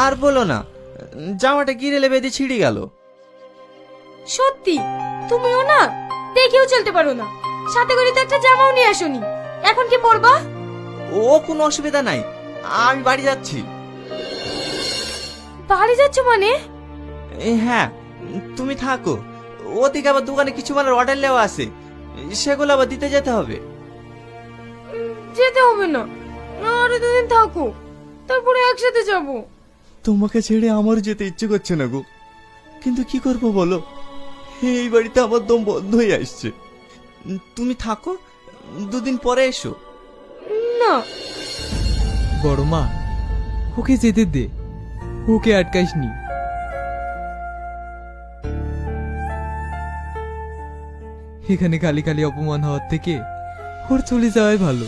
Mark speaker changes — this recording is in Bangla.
Speaker 1: আর বলো না, জামাটা গিরেলে বেঁধে ছিঁড়ে গেল।
Speaker 2: সত্যি তুমিও না দেখেও চলতে পারো না, সাথে করে তো একটা জামাও নিয়ে আসোনি, এখন কি পরবা?
Speaker 1: ও কোনো অসুবিধা নাই, আমি বাড়ি যাচ্ছি।
Speaker 2: বাড়ি যাচ্ছ মানে?
Speaker 1: হ্যাঁ, তুমি থাকো, ওদিকে আবার দোকানে কিছু মালের অর্ডার নেওয়া আছে, সেগুলো আবার দিতে যেতে হবে।
Speaker 2: যেতে হবে না, আরো দুদিন থাকো, তারপরে একসাথে যাব।
Speaker 1: তোমাকে ছেড়ে আমারও যেতে ইচ্ছে করছে না গো, কিন্তু কি করবো বলো, এই বাড়িতে আমার দম বন্ধ হয়ে আসছে। তুমি থাকো, দুদিন পরে এসো।
Speaker 2: না,
Speaker 3: বড় মা, ওকে যেতে দে, ওকে আটকাইসনি। এখানে খালি খালি অপমান হওয়ার থেকে ওর চলে যাওয়াই ভালো।